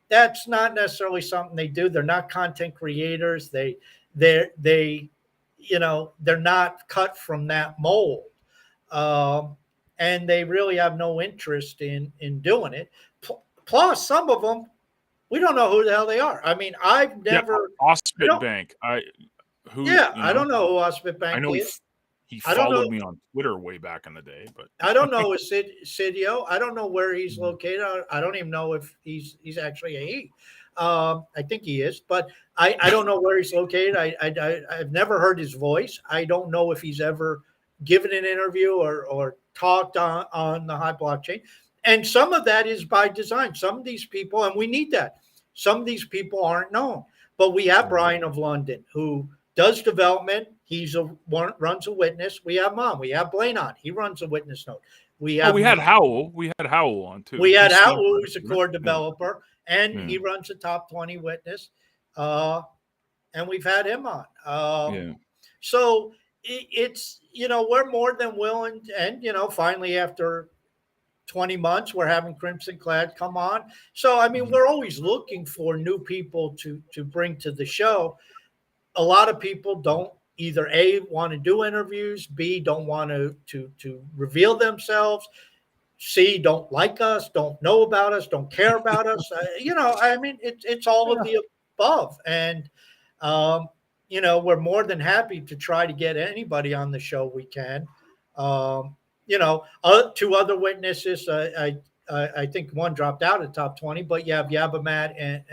that's not necessarily something they do. They're not content creators. They're not cut from that mold. And they really have no interest in doing it. Plus, some of them, we don't know who the hell they are. I mean, I've never. Ospit Bank. I don't know who Ospit Bank I know is. He followed me on Twitter way back in the day, but I don't know his Sidio. I don't know where he's located. I don't even know if he's actually a he. I think he is, but I don't know where he's located. I've never heard his voice. I don't know if he's ever given an interview or talked on the Hive blockchain. And some of that is by design. Some of these people, and we need that. Some of these people aren't known, but we have Brian of London who does development. Runs a witness. We have Mom. We have Blaine on. He runs a witness node. We Oh, have we him had on. Howell. We had Howell on too. We had He's Howell, still who's a running, right? core Yeah. developer, and Yeah. he runs a top 20 witness. Uh, and we've had him on. Yeah. So it's, we're more than willing. And, finally, after 20 months, we're having Crimson Clad come on. So, I mean, Mhm. we're always looking for new people to bring to the show. A lot of people don't either A, want to do interviews, B, don't want to reveal themselves, C, don't like us, don't know about us, don't care about us. I mean, it's all of Yeah. the above. And, um, we're more than happy to try to get anybody on the show we can. Two other witnesses, I think one dropped out of top 20, but you have Yabamat And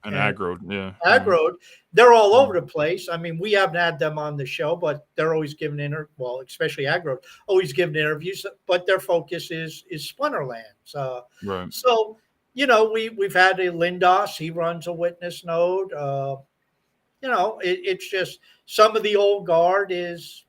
and aggro. Yeah. Yeah. Aggroed. They're all over Mhm. the place. I mean, we haven't had them on the show, but they're always giving especially Aggroed, always giving interviews. But their focus is Splinterlands. Right. So we've had a Lindos. He runs a witness node. It's just some of the old guard is,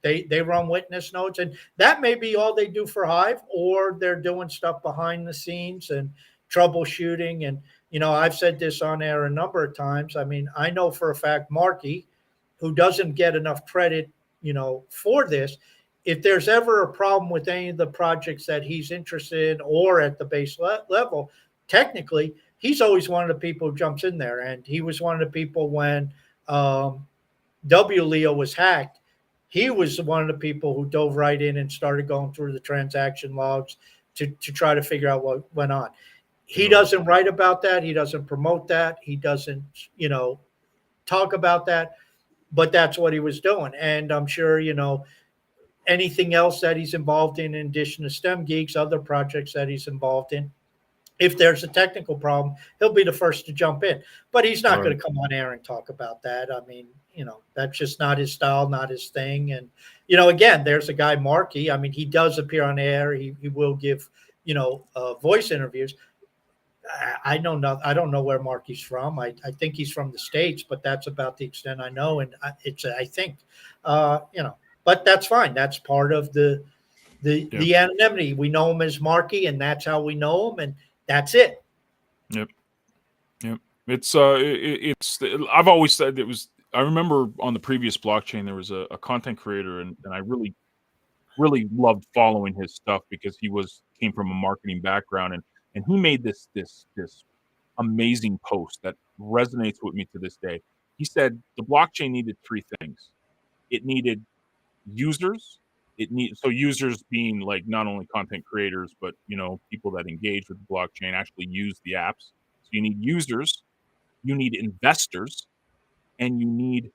they run witness nodes, and that may be all they do for Hive, or they're doing stuff behind the scenes and troubleshooting. And I've said this on air a number of times. I mean, I know for a fact Marky, who doesn't get enough credit, for this. If there's ever a problem with any of the projects that he's interested in or at the base level, technically, he's always one of the people who jumps in there. And he was one of the people when Leo was hacked. He was one of the people who dove right in and started going through the transaction logs to try to figure out what went on. He Right. doesn't write about that. He doesn't promote that. He doesn't, talk about that. But that's what he was doing. And I'm sure, anything else that he's involved in addition to STEM Geeks, other projects that he's involved in, if there's a technical problem, he'll be the first to jump in. But he's not Right. going to come on air and talk about that. I mean, that's just not his style, not his thing. And, again, there's a guy, Marky. I mean, he does appear on air. He will give, voice interviews. I know not. I don't know where Marky's from. I think he's from the States, but that's about the extent I know. And I think, but that's fine. That's part of Yep. the anonymity. We know him as Marky, and that's how we know him, and that's it. Yep. Yep. It's I've always said it was. I remember on the previous blockchain there was a content creator, and I really loved following his stuff because came from a marketing background, and he made this amazing post that resonates with me to this day. He said the blockchain needed three things. It needed users. Users being like not only content creators, but people that engage with the blockchain, actually use the apps. So you need users, you need investors, and you need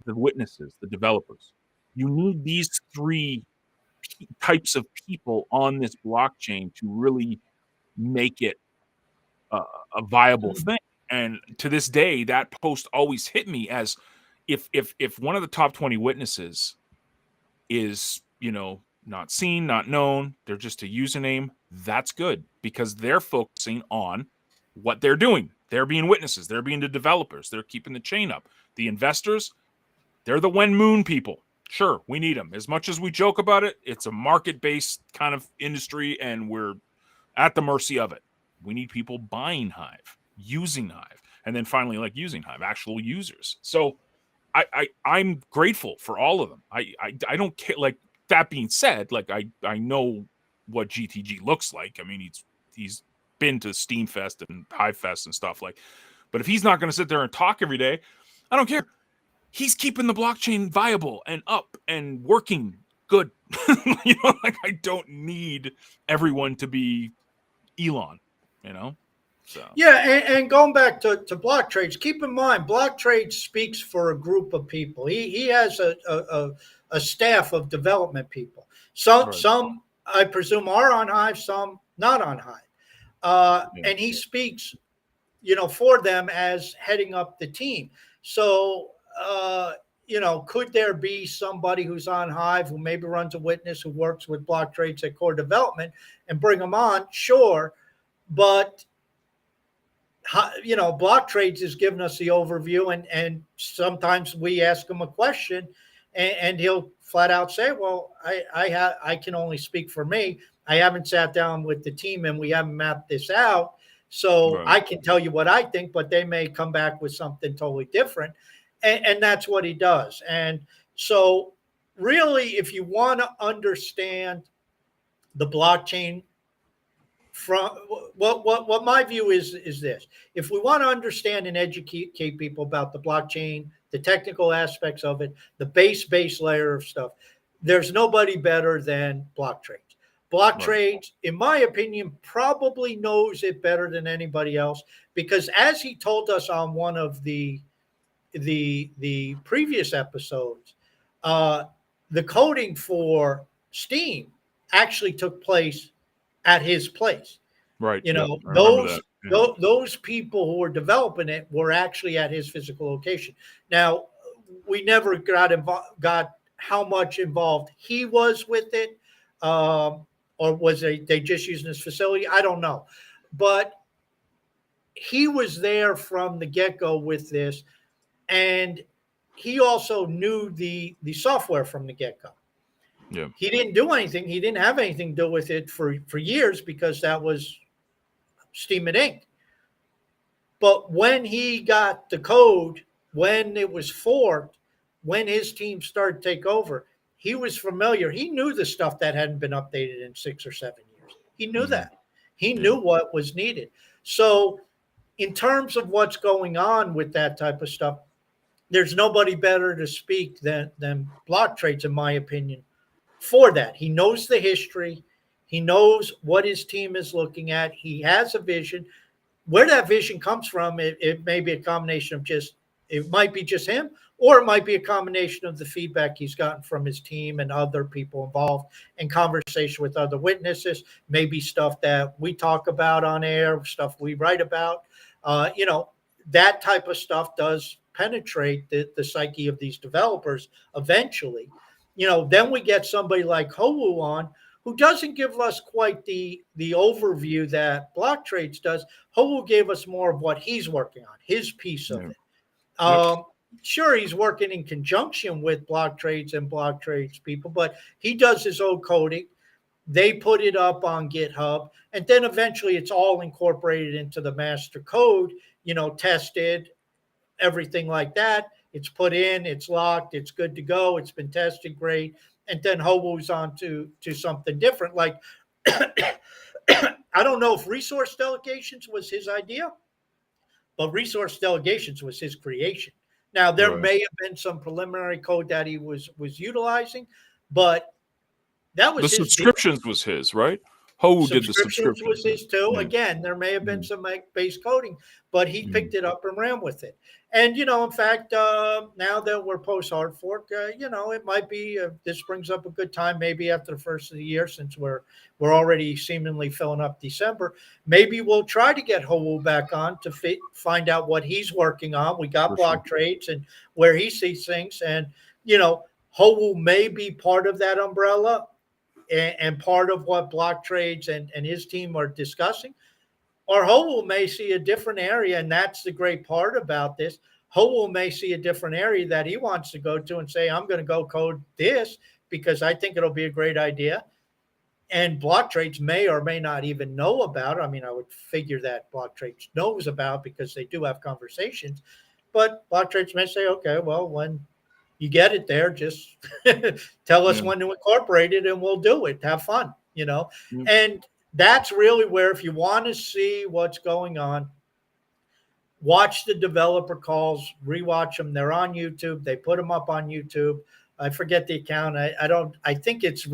the witnesses, the developers. You need these three types of people on this blockchain to really make it a, a viable thing. And to this day, that post always hit me as if one of the top 20 witnesses is, not seen, not known, they're just a username, that's good because they're focusing on what they're doing. They're being witnesses, they're being the developers, they're keeping the chain up. The investors, they're the Wen Moon people. Sure, we need them. As much as we joke about it, it's a market-based kind of industry and we're at the mercy of it. We need people buying Hive, using Hive, and then finally like using Hive, actual users. So I'm grateful for all of them. I don't care. Like that being said, like I know what GTG looks like. I mean, he's been to Steam Fest and Hive Fest and stuff like. But if he's not going to sit there and talk every day, I don't care. He's keeping the blockchain viable and up and working good. Like I don't need everyone to be Elon. You know, so Yeah, and going back to block trades, keep in mind block trades speaks for a group of people. He has a staff of development people. right, Some I presume are on Hive, some not on Hive, yeah, and he speaks, for them as heading up the team. So, could there be somebody who's on Hive who maybe runs a witness who works with block trades at core development and bring them on? Sure, but block trades is giving us the overview, and sometimes we ask them a question and he'll flat out say, well, I can only speak for me. I haven't sat down with the team and we haven't mapped this out. So Right. I can tell you what I think, but they may come back with something totally different. And that's what he does. And so really, if you want to understand the blockchain, from what my view is this: if we want to understand and educate people about the blockchain, the technical aspects of it, the base layer of stuff, there's nobody better than block trades. Block Right. trades, in my opinion, probably knows it better than anybody else, because as he told us on one of the previous episodes, uh, the coding for Steam actually took place at his place. Right. You Yep. know, I remember that. Yeah. those people who were developing it were actually at his physical location. Now, we never got how much involved he was with it, or was they just using his facility? I don't know, but he was there from the get go with this, and he also knew the software from the get go. Yeah. He didn't do anything. He didn't have anything to do with it for years, because that was Steam and Ink. But when he got the code, when it was forked, when his team started to take over, he was familiar. He knew the stuff that hadn't been updated in 6 or 7 years. He knew Mhm. that. He Yeah. knew what was needed. So, in terms of what's going on with that type of stuff, there's nobody better to speak than Block Trades, in my opinion, for that. He knows the history. He knows what his team is looking at. He has a vision. Where that vision comes from, it may be a combination of it might be just him, or it might be a combination of the feedback he's gotten from his team and other people involved, and conversation with other witnesses, maybe stuff that we talk about on air, stuff we write about. That type of stuff does penetrate the psyche of these developers eventually. Then we get somebody like Hou on, who doesn't give us quite the overview that Block Trades does. Hou gave us more of what he's working on, his piece of Yeah. it. Yep. Sure, he's working in conjunction with Block Trades and Block Trades people, but he does his own coding. They put it up on GitHub, and then eventually it's all incorporated into the master code, tested, everything like that. It's put in, it's locked, it's good to go, it's been tested, great. And then Howoo's on to something different. Like, I don't know if resource delegations was his idea, but resource delegations was his creation. Now, there Right. may have been some preliminary code that he was utilizing, but that The was his deal. subscriptions was his, right? Hou did the Subscriptions was subscriptions. his too. Yeah. Again, there may have been Mhm. some base coding, but he picked it up and ran with it. And in fact, now that we're post hard fork, it might be. This brings up a good time, maybe after the first of the year, since we're already seemingly filling up December. Maybe we'll try to get Hou back on to find out what he's working on. We got For sure. Block Trades and where he sees things, and Hou may be part of that umbrella and part of what Block Trades and his team are discussing. Or Howell may see a different area, and that's the great part about this. Howell may see a different area that he wants to go to and say, I'm going to go code this because I think it'll be a great idea. And Block Trades may or may not even know about it. I mean, I would figure that Block Trades knows about, because they do have conversations. But Block Trades may say, okay, well, when you get it there, just tell us Yeah. when to incorporate it and we'll do it. Have fun, Yeah. And that's really where, if you want to see what's going on, watch the developer calls, rewatch them. They're on YouTube. They put them up on YouTube. I forget the account. I think it's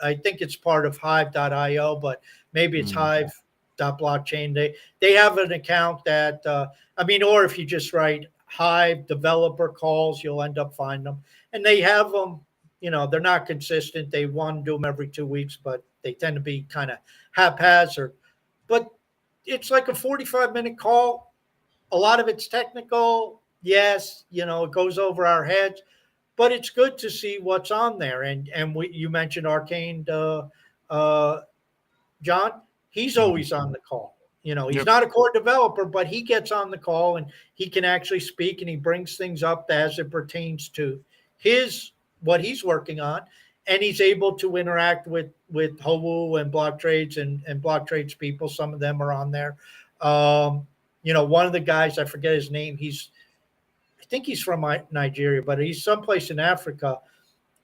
I think it's part of Hive.io, but maybe it's Mhm. Hive.blockchain. They have an account that, or if you just write Hive developer calls, you'll end up finding them. And they have them, they're not consistent. They want to do them every 2 weeks, but they tend to be kind of haphazard. But it's like a 45-minute call. A lot of it's technical. Yes, it goes over our heads, but it's good to see what's on there. And you mentioned Arcane, John. He's Mhm. always on the call. He's Yep. not a core developer, but he gets on the call and he can actually speak, and he brings things up as it pertains to what he's working on, and he's able to interact with Howu and block trades and block trades people. Some of them are on there. One of the guys, I forget his name. I think he's from Nigeria, but he's someplace in Africa,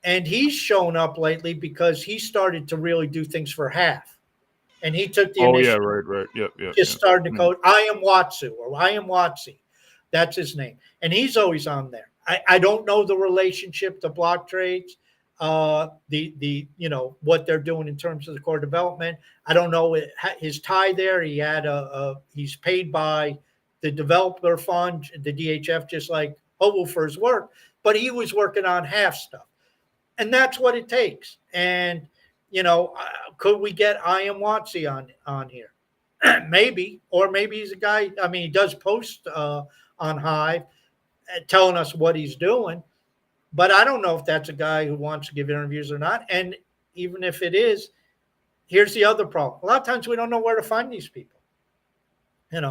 and he's shown up lately because he started to really do things for half, and he took the initiative. Right. Yep. Just started to code. I am Watsu, or I am Watsi. That's his name, and he's always on there. I don't know the relationship to block trades, what they're doing in terms of the core development. I don't know his tie there. He's paid by the developer fund, the DHF, just like Hobu for his work, but he was working on half stuff, and that's what it takes. And could we get I am Watsi on here? Maybe, or maybe he's a guy. I mean, he does post on Hive telling us what he's doing, but I don't know if that's a guy who wants to give interviews or not. And even if it is, here's the other problem. A lot of times we don't know where to find these people. A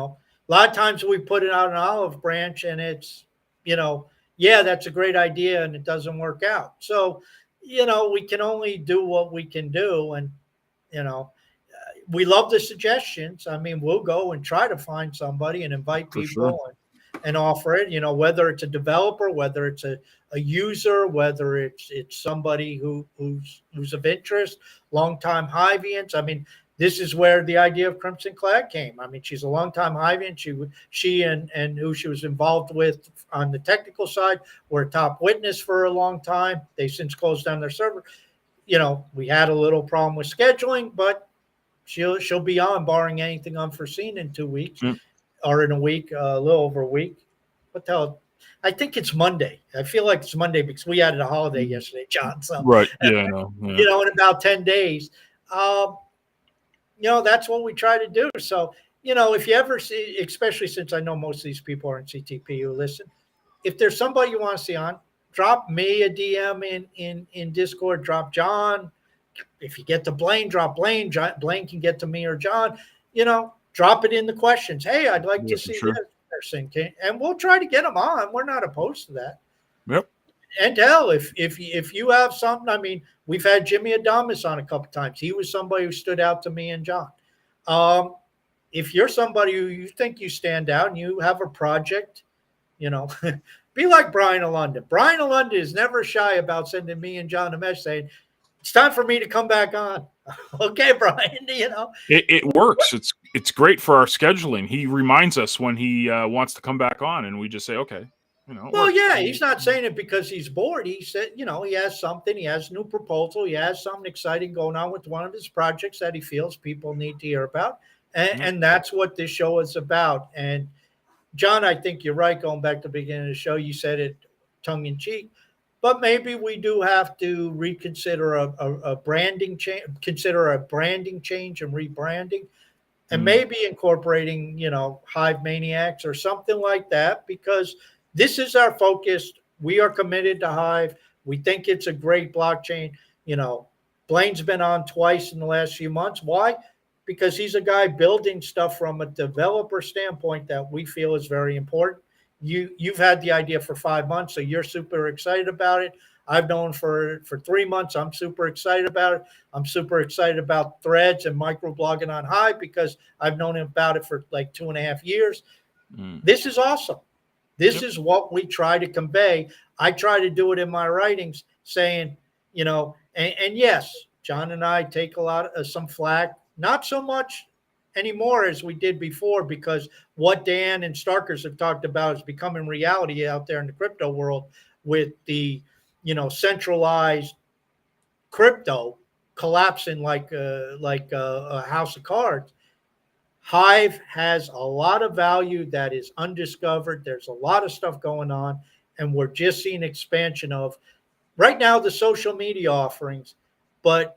lot of times we put it out an olive branch and it's, yeah, that's a great idea and it doesn't work out. So, we can only do what we can do. And, we love the suggestions. I mean, we'll go and try to find somebody and invite people and offer it, whether it's a developer, whether it's a user, whether it's somebody who's of interest, longtime Hivians. I mean, this is where the idea of Crimson Clad came. I mean, she's a longtime Hivian. She and who she was involved with on the technical side were a top witness for a long time. They since closed down their server. We had a little problem with scheduling, but she'll be on, barring anything unforeseen, in 2 weeks. Or in a week, a little over a week. What the hell? I think it's Monday. I feel like it's Monday because we had a holiday yesterday, John. So right, yeah, I know. Yeah. In about 10 days, that's what we try to do. So, if you ever see, especially since I know most of these people are in CTP who listen, if there's somebody you want to see on, drop me a DM in Discord. Drop John. If you get to Blaine, drop Blaine. Blaine can get to me or John. Drop it in the questions. Hey, I'd like to see this person, and we'll try to get them on. We're not opposed to that. Yep. And hell, if you have something, I mean, we've had Jimmy Adamas on a couple times. He was somebody who stood out to me and John. If you're somebody who you think you stand out and you have a project, be like Brian Alunda. Brian Alunda is never shy about sending me and John a message saying, it's time for me to come back on. Okay, Brian, It works. It's great for our scheduling. He reminds us when he wants to come back on, and we just say, okay. Well, yeah, he's not saying it because he's bored. He said, he has something. He has a new proposal. He has something exciting going on with one of his projects that he feels people need to hear about. And that's what this show is about. And John, I think you're right. Going back to the beginning of the show, you said it tongue in cheek. But maybe we do have to reconsider a branding change, consider a branding change and rebranding, and maybe incorporating, Hive Maniacs or something like that, because this is our focus. We are committed to Hive. We think it's a great blockchain. Blaine's been on twice in the last few months. Why? Because he's a guy building stuff from a developer standpoint that we feel is very important. You've had the idea for 5 months, so you're super excited about it. I've known for 3 months. I'm super excited about it. I'm super excited about threads and microblogging on Hive because I've known about it for like 2.5 years. This is awesome. This is what we try to convey. I try to do it in my writings, saying, and yes, John and I take a lot of some flack, not so much anymore as we did before, because what Dan and Starkers have talked about is becoming reality out there in the crypto world with the, centralized crypto collapsing like a house of cards. Hive has a lot of value that is undiscovered. There's a lot of stuff going on, and we're just seeing expansion of right now the social media offerings. But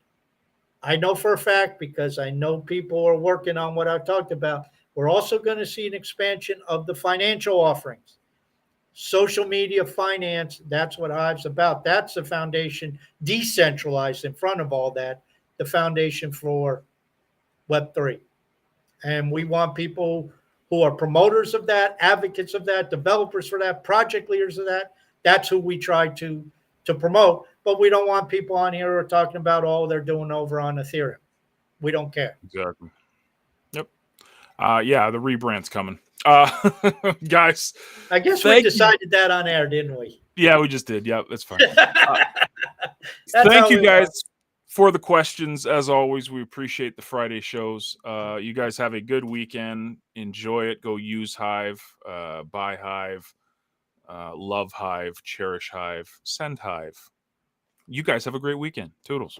I know for a fact, because I know people are working on what I've talked about, we're also going to see an expansion of the financial offerings. Social media finance, that's what Hive's about. That's the foundation, decentralized in front of all that, the foundation for Web3. And we want people who are promoters of that, advocates of that, developers for that, project leaders of that. That's who we try to to promote, but we don't want people on here who are talking about all they're doing over on Ethereum. We don't care. Exactly. Yep. Yeah, the rebrand's coming. Guys, I guess we thank you. decided that on air, didn't we? Yeah, we just did. Yeah, that's fine. That's Thank how you we guys work. for the questions. As always, we appreciate the Friday shows. You guys have a good weekend. Enjoy it. Go use Hive, buy Hive, love Hive, cherish Hive, send Hive. You guys have a great weekend. Toodles.